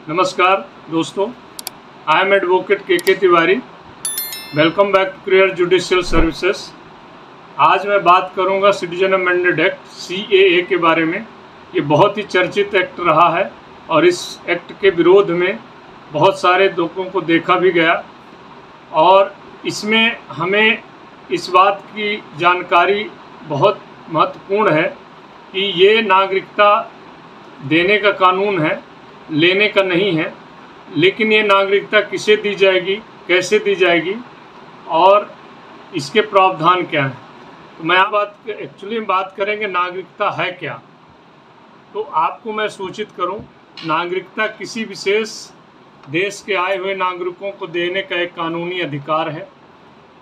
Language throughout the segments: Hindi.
नमस्कार दोस्तों, आई am advocate K Tiwari. Welcome back to clear judicial services. आज मैं बात करूंगा सिटीजन अमेंडमेंट एक्ट CAA के बारे में। ये बहुत ही चर्चित एक्ट रहा है और इस एक्ट के विरोध में बहुत सारे लोगों को देखा भी गया और इसमें हमें इस बात की जानकारी बहुत महत्वपूर्ण है कि ये नागरिकता देने का कानून है, लेने का नहीं है। लेकिन ये नागरिकता किसे दी जाएगी, कैसे दी जाएगी और इसके प्रावधान क्या हैं। तो मैं एक्चुअली बात करेंगे नागरिकता है क्या। तो आपको मैं सूचित करूं, नागरिकता किसी विशेष देश के आए हुए नागरिकों को देने का एक कानूनी अधिकार है।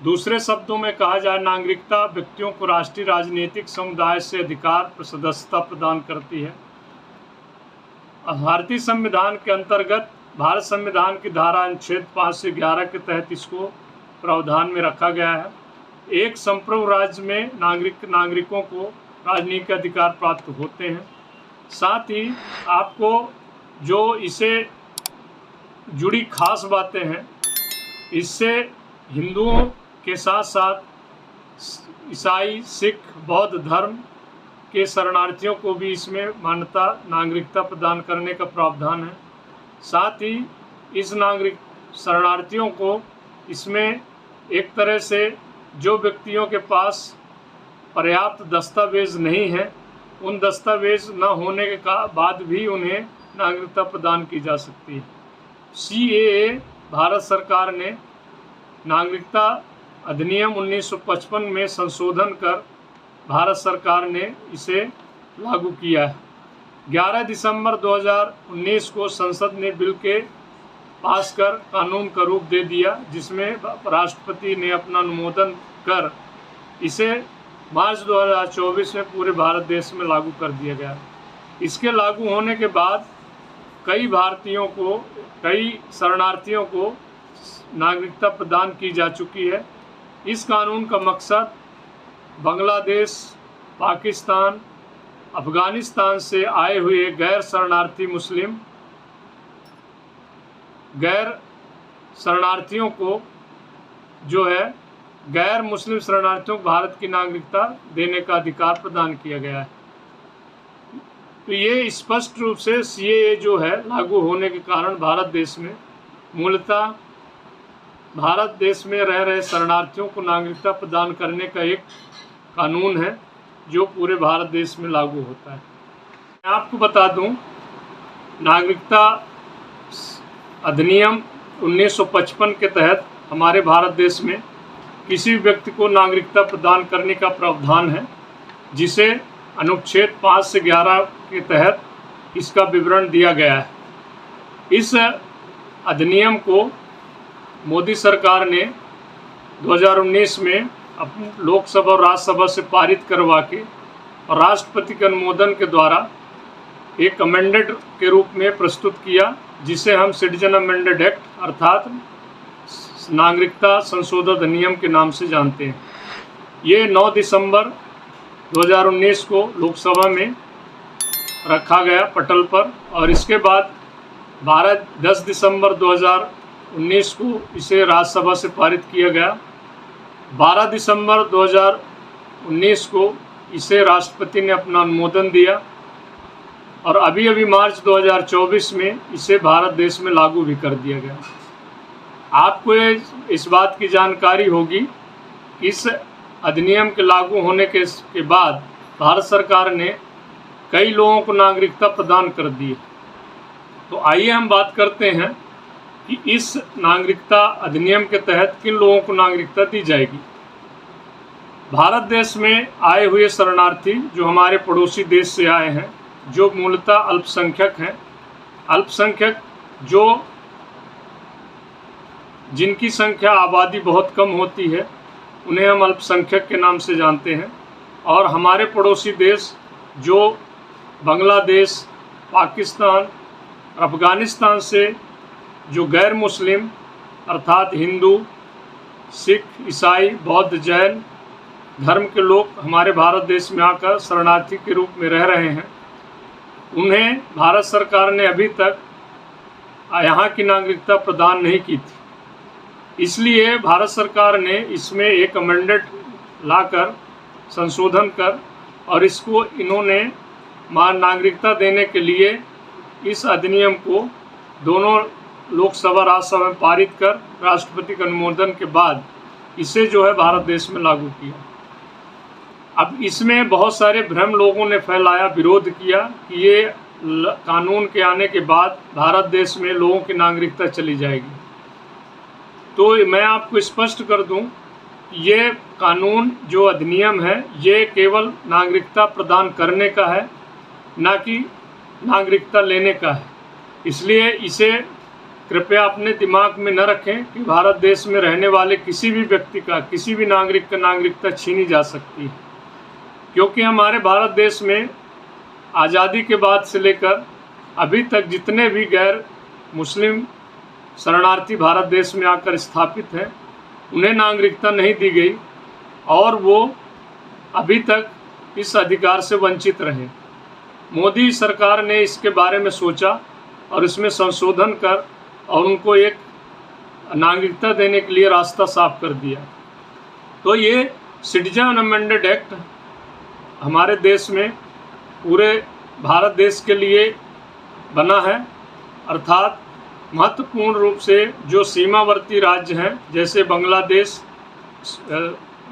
दूसरे शब्दों में कहा जाए, नागरिकता व्यक्तियों को राष्ट्रीय राजनीतिक समुदाय से अधिकार सदस्यता प्रदान करती है। भारतीय संविधान के अंतर्गत भारत संविधान की धारा अनुच्छेद 5 से 11 के तहत इसको प्रावधान में रखा गया है। एक संप्रभु राज्य में नागरिकों को राजनीतिक अधिकार प्राप्त होते हैं। साथ ही आपको जो इसे जुड़ी खास बातें हैं, इससे हिंदुओं के साथ साथ ईसाई, सिख, बौद्ध धर्म के शरणार्थियों को भी इसमें मान्यता नागरिकता प्रदान करने का प्रावधान है। साथ ही इस शरणार्थियों को इसमें एक तरह से जो व्यक्तियों के पास पर्याप्त दस्तावेज नहीं है, उन दस्तावेज न होने के बाद भी उन्हें नागरिकता प्रदान की जा सकती है। CAA भारत सरकार ने नागरिकता अधिनियम 1955 में संशोधन कर भारत सरकार ने इसे लागू किया है। 11 दिसंबर 2019 को संसद ने बिल के पास कर कानून का रूप दे दिया, जिसमें राष्ट्रपति ने अपना अनुमोदन कर इसे मार्च 2024 में पूरे भारत देश में लागू कर दिया गया। इसके लागू होने के बाद कई शरणार्थियों को नागरिकता प्रदान की जा चुकी है। इस कानून का मकसद बांग्लादेश, पाकिस्तान, अफगानिस्तान से आए हुए गैर शरणार्थियों को गैर मुस्लिम शरणार्थियों को भारत की नागरिकता देने का अधिकार प्रदान किया गया है। तो ये स्पष्ट रूप से CAA जो है लागू होने के कारण भारत देश में मूलतः भारत देश में रह रहे शरणार्थियों को नागरिकता प्रदान करने का एक कानून है जो पूरे भारत देश में लागू होता है। मैं आपको बता दूं, नागरिकता अधिनियम 1955 के तहत हमारे भारत देश में किसी व्यक्ति को नागरिकता प्रदान करने का प्रावधान है, जिसे अनुच्छेद 5 से 11 के तहत इसका विवरण दिया गया है। इस अधिनियम को मोदी सरकार ने 2019 में लोकसभा और राज्यसभा से पारित करवा के और राष्ट्रपति के अनुमोदन के द्वारा एक अमेंडेड के रूप में प्रस्तुत किया, जिसे हम सिटीजन अमेंडेड एक्ट अर्थात नागरिकता संशोधन अधिनियम के नाम से जानते हैं। ये 9 दिसंबर 2019 को लोकसभा में रखा गया पटल पर और इसके बाद 10 दिसंबर 2019 को इसे राज्यसभा से पारित किया गया। 12 दिसंबर 2019 को इसे राष्ट्रपति ने अपना अनुमोदन दिया और अभी मार्च 2024 में इसे भारत देश में लागू भी कर दिया गया। आपको इस बात की जानकारी होगी कि इस अधिनियम के लागू होने के बाद भारत सरकार ने कई लोगों को नागरिकता प्रदान कर दी है। तो आइए हम बात करते हैं कि इस नागरिकता अधिनियम के तहत किन लोगों को नागरिकता दी जाएगी। भारत देश में आए हुए शरणार्थी जो हमारे पड़ोसी देश से आए हैं, जो मूलतः अल्पसंख्यक हैं, अल्पसंख्यक जिनकी संख्या आबादी बहुत कम होती है, उन्हें हम अल्पसंख्यक के नाम से जानते हैं। और हमारे पड़ोसी देश जो बांग्लादेश, पाकिस्तान, अफगानिस्तान से जो गैर मुस्लिम अर्थात हिंदू, सिख, ईसाई, बौद्ध, जैन धर्म के लोग हमारे भारत देश में आकर शरणार्थी के रूप में रह रहे हैं, उन्हें भारत सरकार ने अभी तक यहाँ की नागरिकता प्रदान नहीं की थी। इसलिए भारत सरकार ने इसमें एक अमेंडेड लाकर, संशोधन कर, और इसको इन्होंने नागरिकता देने के लिए इस अधिनियम को दोनों लोकसभा राज्यसभा में पारित कर राष्ट्रपति के अनुमोदन के बाद इसे जो है भारत देश में लागू किया। अब इसमें बहुत सारे भ्रम लोगों ने फैलाया, विरोध किया कि ये कानून के आने के बाद भारत देश में लोगों की नागरिकता चली जाएगी। तो मैं आपको स्पष्ट कर दूं, ये कानून जो अधिनियम है ये केवल नागरिकता प्रदान करने का है, ना कि नागरिकता लेने का है। इसलिए इसे कृपया अपने दिमाग में न रखें कि भारत देश में रहने वाले किसी भी व्यक्ति का, किसी भी नागरिक का नागरिकता छीनी जा सकती है, क्योंकि हमारे भारत देश में आज़ादी के बाद से लेकर अभी तक जितने भी गैर मुस्लिम शरणार्थी भारत देश में आकर स्थापित हैं, उन्हें नागरिकता नहीं दी गई और वो अभी तक इस अधिकार से वंचित रहे। मोदी सरकार ने इसके बारे में सोचा और इसमें संशोधन कर और उनको एक नागरिकता देने के लिए रास्ता साफ कर दिया। तो ये सिटीजन अमेंडेड एक्ट हमारे देश में पूरे भारत देश के लिए बना है, अर्थात महत्वपूर्ण रूप से जो सीमावर्ती राज्य हैं जैसे बांग्लादेश,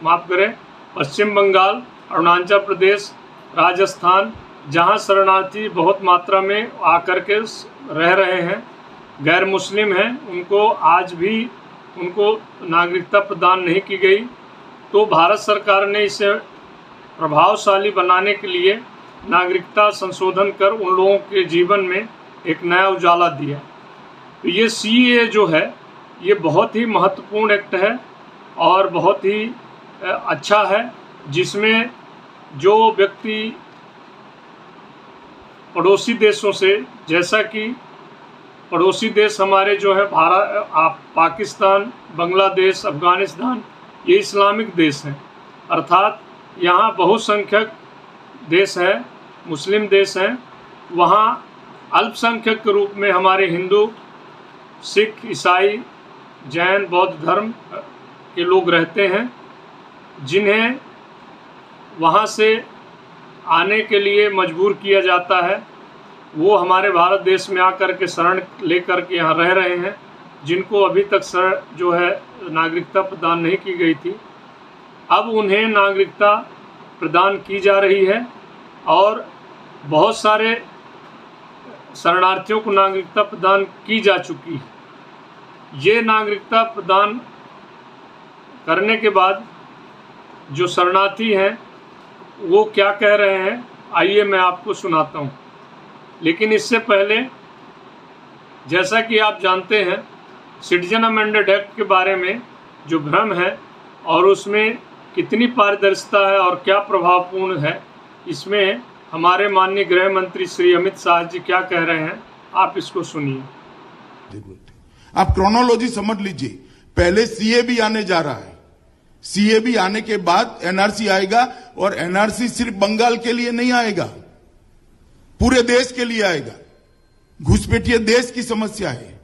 माफ़ करें, पश्चिम बंगाल, अरुणाचल प्रदेश, राजस्थान, जहां शरणार्थी बहुत मात्रा में आकर के रह रहे हैं, गैर मुस्लिम हैं, उनको आज भी उनको नागरिकता प्रदान नहीं की गई। तो भारत सरकार ने इसे प्रभावशाली बनाने के लिए नागरिकता संशोधन कर उन लोगों के जीवन में एक नया उजाला दिया। तो ये CAA जो है ये बहुत ही महत्वपूर्ण एक्ट है और बहुत ही अच्छा है, जिसमें जो व्यक्ति पड़ोसी देशों से, जैसा कि पड़ोसी देश हमारे जो है पाकिस्तान, बांग्लादेश, अफ़गानिस्तान, ये इस्लामिक देश हैं, अर्थात यहाँ बहुसंख्यक देश है, मुस्लिम देश हैं। वहाँ अल्पसंख्यक के रूप में हमारे हिंदू, सिख, ईसाई, जैन, बौद्ध धर्म के लोग रहते हैं, जिन्हें वहाँ से आने के लिए मजबूर किया जाता है। वो हमारे भारत देश में आकर के शरण लेकर के यहाँ रह रहे हैं, जिनको अभी तक जो है नागरिकता प्रदान नहीं की गई थी। अब उन्हें नागरिकता प्रदान की जा रही है और बहुत सारे शरणार्थियों को नागरिकता प्रदान की जा चुकी है। ये नागरिकता प्रदान करने के बाद जो शरणार्थी हैं वो क्या कह रहे हैं, आइए मैं आपको सुनाता हूँ। लेकिन इससे पहले, जैसा कि आप जानते हैं, सिटीजन अमेंडेड एक्ट के बारे में जो भ्रम है और उसमें कितनी पारदर्शिता है और क्या प्रभावपूर्ण है, इसमें हमारे माननीय गृह मंत्री श्री अमित शाह जी क्या कह रहे हैं, आप इसको सुनिए। आप क्रोनोलॉजी समझ लीजिए, पहले CAB आने जा रहा है, CAB आने के बाद NRC आएगा और NRC सिर्फ बंगाल के लिए नहीं आएगा, पूरे देश के लिए आएगा। घुसपैठिया देश की समस्या है।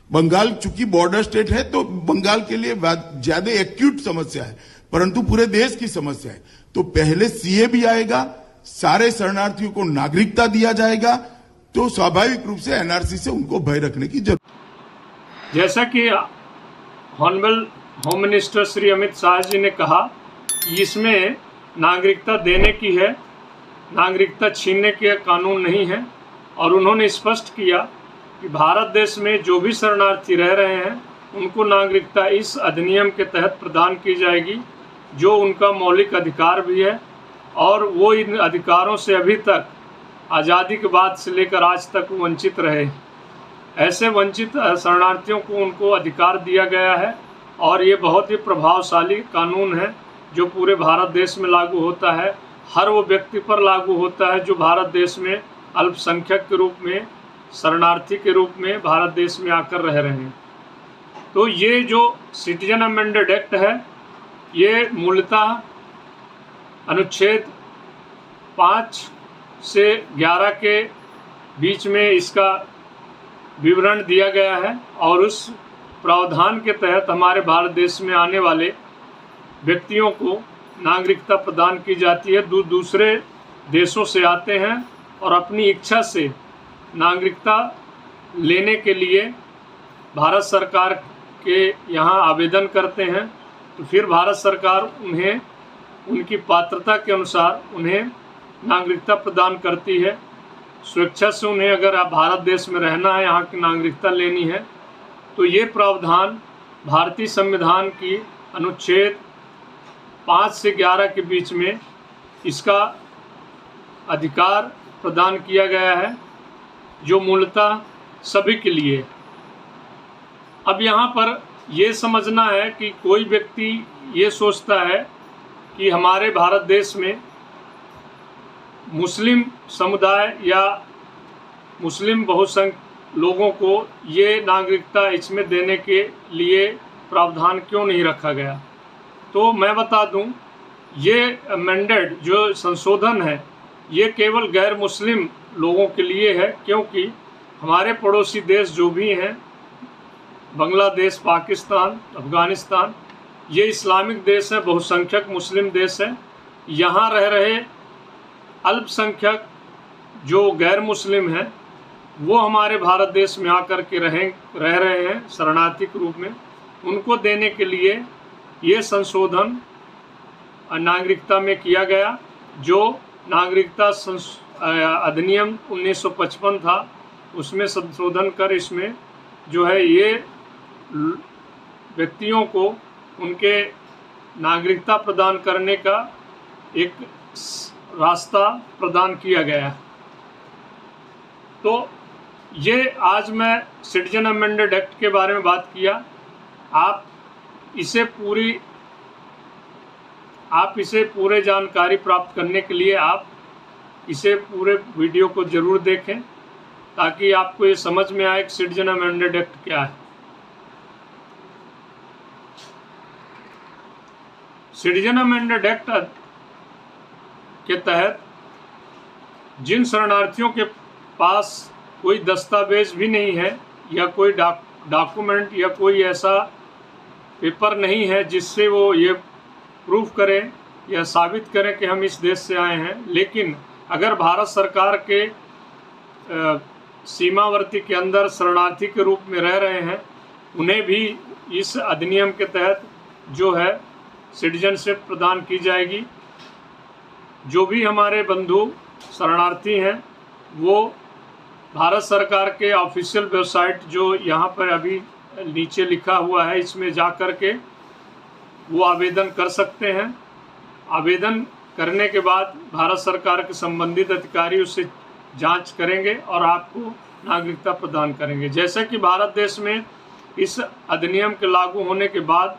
बंगाल चूंकि बॉर्डर स्टेट है तो बंगाल के लिए ज्यादा एक्यूट समस्या है, परंतु पूरे देश की समस्या है। तो पहले CAB आएगा, सारे शरणार्थियों को नागरिकता दिया जाएगा, तो स्वाभाविक रूप से NRC से उनको भय रखने की जरूरत। जैसा कि honourable home minister Shri Amit Shah ji ने कहा कि इसमें नागरिकता देने की है, नागरिकता छीनने के कानून नहीं है। और उन्होंने स्पष्ट किया कि भारत देश में जो भी शरणार्थी रह रहे हैं उनको नागरिकता इस अधिनियम के तहत प्रदान की जाएगी, जो उनका मौलिक अधिकार भी है और वो इन अधिकारों से अभी तक आज़ादी के बाद से लेकर आज तक वंचित रहे। ऐसे वंचित शरणार्थियों को उनको अधिकार दिया गया है और ये बहुत ही प्रभावशाली कानून है जो पूरे भारत देश में लागू होता है। हर वो व्यक्ति पर लागू होता है जो भारत देश में अल्पसंख्यक के रूप में, शरणार्थी के रूप में भारत देश में आकर रह रहे हैं। तो ये जो सिटीजन अमेंडेड एक्ट है, ये मूलतः अनुच्छेद 5 से 11 के बीच में इसका विवरण दिया गया है और उस प्रावधान के तहत हमारे भारत देश में आने वाले व्यक्तियों को नागरिकता प्रदान की जाती है। दूसरे देशों से आते हैं और अपनी इच्छा से नागरिकता लेने के लिए भारत सरकार के यहाँ आवेदन करते हैं, तो फिर भारत सरकार उन्हें उनकी पात्रता के अनुसार उन्हें नागरिकता प्रदान करती है। स्वेच्छा से उन्हें अगर आप भारत देश में रहना है, यहाँ की नागरिकता लेनी है, तो ये प्रावधान भारतीय संविधान की अनुच्छेद 5 से 11 के बीच में इसका अधिकार प्रदान किया गया है, जो मूलतः सभी के लिए। अब यहाँ पर ये समझना है कि कोई व्यक्ति ये सोचता है कि हमारे भारत देश में मुस्लिम समुदाय या मुस्लिम बहुसंख्यक लोगों को ये नागरिकता इसमें देने के लिए प्रावधान क्यों नहीं रखा गया। तो मैं बता दूं, ये अमेंडेड जो संशोधन है ये केवल गैर मुस्लिम लोगों के लिए है, क्योंकि हमारे पड़ोसी देश जो भी हैं, बांग्लादेश, पाकिस्तान, अफगानिस्तान, ये इस्लामिक देश है, बहुसंख्यक मुस्लिम देश है। यहाँ रह रहे अल्पसंख्यक जो गैर मुस्लिम हैं वो हमारे भारत देश में आकर के रह रहे हैं शरणार्थी के रूप में। उनको देने के लिए ये संशोधन नागरिकता में किया गया, जो नागरिकता अधिनियम 1955 था, उसमें संशोधन कर इसमें जो है ये व्यक्तियों को उनके नागरिकता प्रदान करने का एक रास्ता प्रदान किया गया। तो ये आज मैं सिटीजन अमेंडेड एक्ट के बारे में बात किया। आप इसे पूरे जानकारी प्राप्त करने के लिए आप इसे पूरे वीडियो को ज़रूर देखें, ताकि आपको ये समझ में आए कि सिटीजन अमेंडेड एक्ट क्या है। सिटीजन अमेंडेड एक्ट के तहत जिन शरणार्थियों के पास कोई दस्तावेज भी नहीं है या कोई डॉक्यूमेंट या कोई ऐसा पेपर नहीं है जिससे वो ये प्रूफ करें या साबित करें कि हम इस देश से आए हैं, लेकिन अगर भारत सरकार के सीमावर्ती के अंदर शरणार्थी के रूप में रह रहे हैं, उन्हें भी इस अधिनियम के तहत जो है सिटीजनशिप प्रदान की जाएगी। जो भी हमारे बंधु शरणार्थी हैं वो भारत सरकार के ऑफिशियल वेबसाइट जो यहाँ पर अभी नीचे लिखा हुआ है, इसमें जा कर के वो आवेदन कर सकते हैं। आवेदन करने के बाद भारत सरकार के संबंधित अधिकारी उससे जांच करेंगे और आपको नागरिकता प्रदान करेंगे। जैसे कि भारत देश में इस अधिनियम के लागू होने के बाद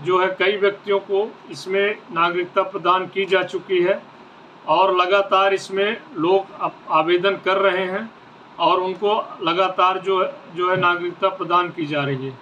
जो है कई व्यक्तियों को इसमें नागरिकता प्रदान की जा चुकी है और लगातार इसमें लोग आवेदन कर रहे हैं और उनको लगातार जो है नागरिकता प्रदान की जा रही है।